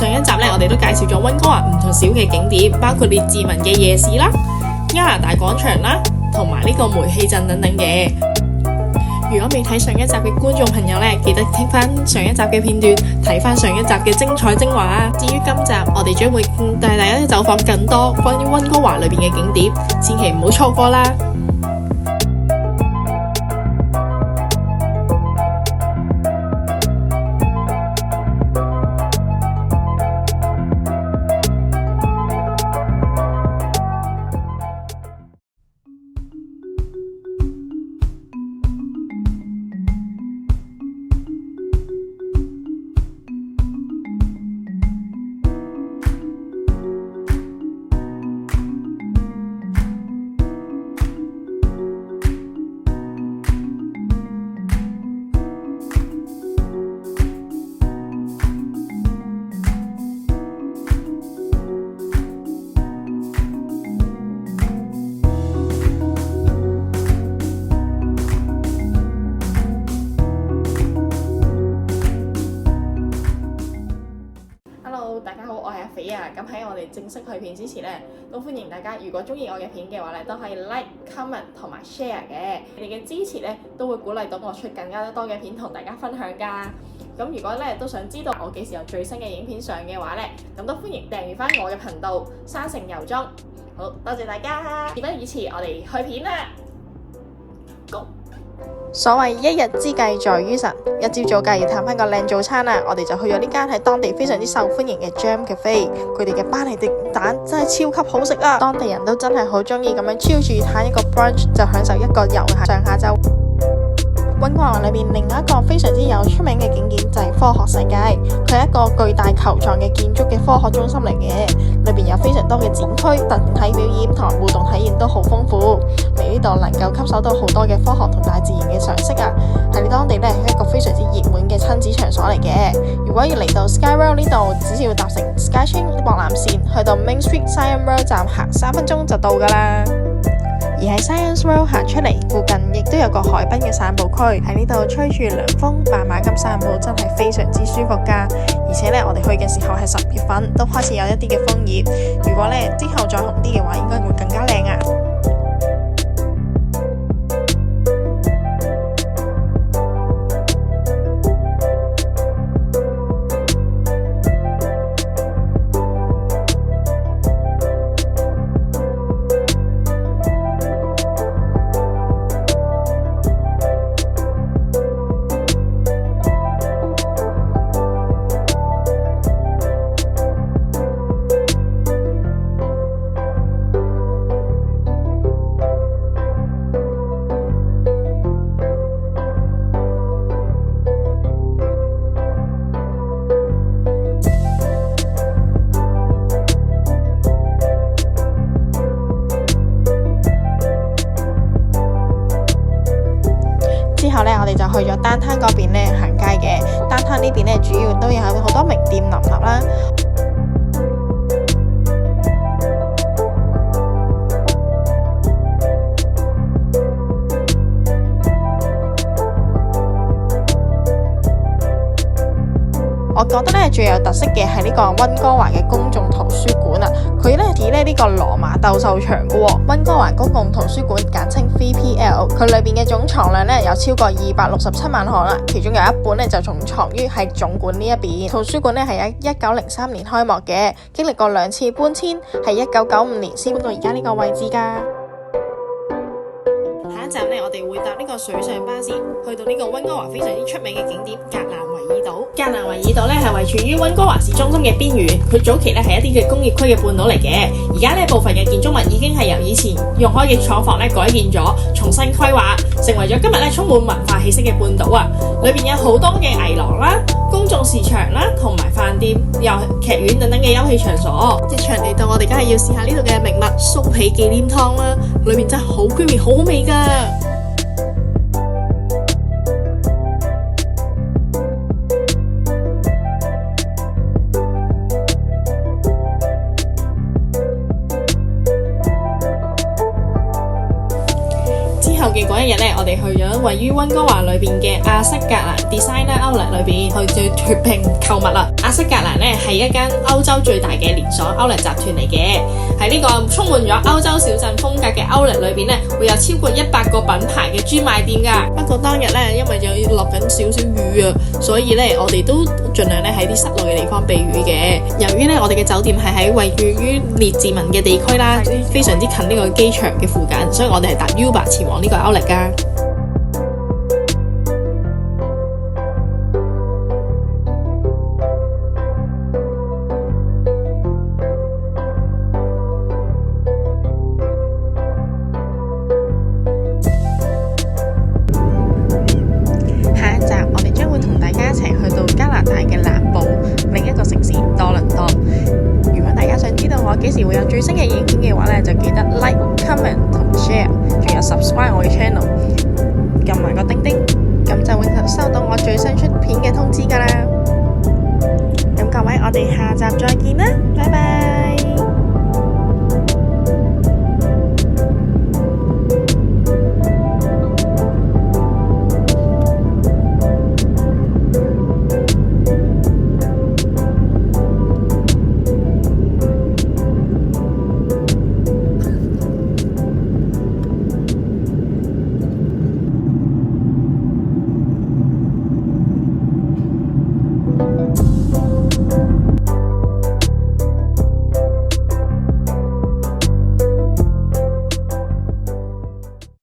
上一集咧，我哋都介紹咗溫哥華唔同小嘅景點，包括列治文嘅夜市啦、加拿大廣場啦，同埋呢個煤氣鎮等等嘅。如果未睇上一集嘅觀眾朋友咧，記得聽翻上一集嘅片段，睇翻上一集嘅精彩精華啊！至於今集，我哋將會帶大家走訪更多關於溫哥華裏邊嘅景點，千祈唔好錯過啦！大家好，我係阿肥啊！咁喺我哋正式去片之前呢，都歡迎大家，如果中意我嘅片嘅話呢，都可以 like、comment 同埋 share 嘅。你哋嘅支持呢，都會鼓勵到我出更加多嘅片同大家分享㗎。咁如果咧都想知道我幾時有最新嘅影片上嘅話呢，咁都歡迎訂閱翻我嘅頻道山城遊蹤。好多謝大家！事不宜遲，我哋去片啦！所謂一日之計在於晨，一朝早梗係要探翻個靚早餐啦！我哋就去咗呢間喺當地非常之受歡迎嘅 Jam Cafe， 佢哋嘅巴尼迪蛋真係超級好食啊！當地人都真係好中意咁樣超住嘆一個 brunch， 就享受一個遊客上下晝。溫哥華裏面另外一個非常之有出名嘅景點就係科學世界，佢係一個巨大球狀嘅建築嘅科學中心嚟嘅，裏邊有非常多嘅展區、特體表演同埋互動體驗都好豐富，嚟呢度能夠吸收到好多嘅科學同大自然嘅常識啊！喺當地咧係一個非常之熱門嘅親子場所嚟嘅。如果要嚟到 Sky World 呢度，只需要搭乘 SkyTrain 駁南線去到 Main Street Science World 站行3分鐘就到噶啦。而喺 Science World 行出嚟，附近亦都有個海濱嘅散步區，喺呢度吹住涼風，慢慢咁散步，真係非常之舒服噶。而且呢，我哋去嘅時候係10月份，都開始有一啲嘅楓葉。如果呢之後再紅啲嘅話，應該會更加靚啊！之後呢，我哋就去咗丹灘嗰邊呢行街嘅。丹灘呢邊呢，主要都有好多名店林立啦。我覺得咧最有特色嘅係呢個溫哥華嘅公眾圖書館啊，佢咧指呢個羅馬鬥獸場嘅喎。溫哥華公共圖書館簡稱 3PL， 佢裏邊嘅總藏量咧有超過267萬項啦，其中有一本咧就總藏於喺總館呢一邊。圖書館咧係喺1903年開幕嘅，經歷過2次搬遷，係1995年先搬到而家呢個位置噶。下一站呢，我哋會搭呢個水上巴士去到呢個溫哥華非常之出名嘅景點格蘭維爾島。格蘭維爾島呢係位處於溫哥華市中心嘅邊緣，佢早期呢係一啲嘅工業區嘅半島嚟嘅，而家呢部分嘅建築物已經係由以前用開嘅廠房呢改建咗，重新規劃，成為咗今日呢充滿文化氣息嘅半島啊！裏邊有好多嘅藝廊啦、公眾市場啦，同埋飯店、又劇院等等嘅休憩場所。即場嚟到，我哋梗係要試下呢度嘅名物酥皮忌廉湯啦，裏面真係好 creamy， 好好味噶。之後嘅嗰一日呢，我我哋去咗位於溫哥華裏邊嘅阿瑟格蘭 Designer Outlet 裏邊去血拼購物啦。阿瑟格蘭呢係一間歐洲最大嘅連鎖 Outlet 集團嚟嘅，喺呢個充滿咗歐洲小鎮風格嘅 Outlet 裏邊呢，會有超過100個品牌嘅專賣店噶。不過當日呢，因為有落緊少少雨啊，所以呢，我哋都盡量咧喺啲室內嘅地方避雨嘅。由於呢，我哋嘅酒店係喺位於列治文嘅地區啦，非常之近呢個機場嘅附近，所以我哋係搭 Uber 前往呢個 Outlet 噶。下一集我哋將會同大家一齊去到加拿大嘅南部另一個城市多倫多。如果大家想知道我幾時會有最新嘅影片嘅話呢，就記得 like、comment 同 share， 仲有 subscribe 我嘅 channel， 撳埋個叮叮，咁就會收到我最新出片嘅通知噶啦。咁各位，我哋下集再見啦，拜拜。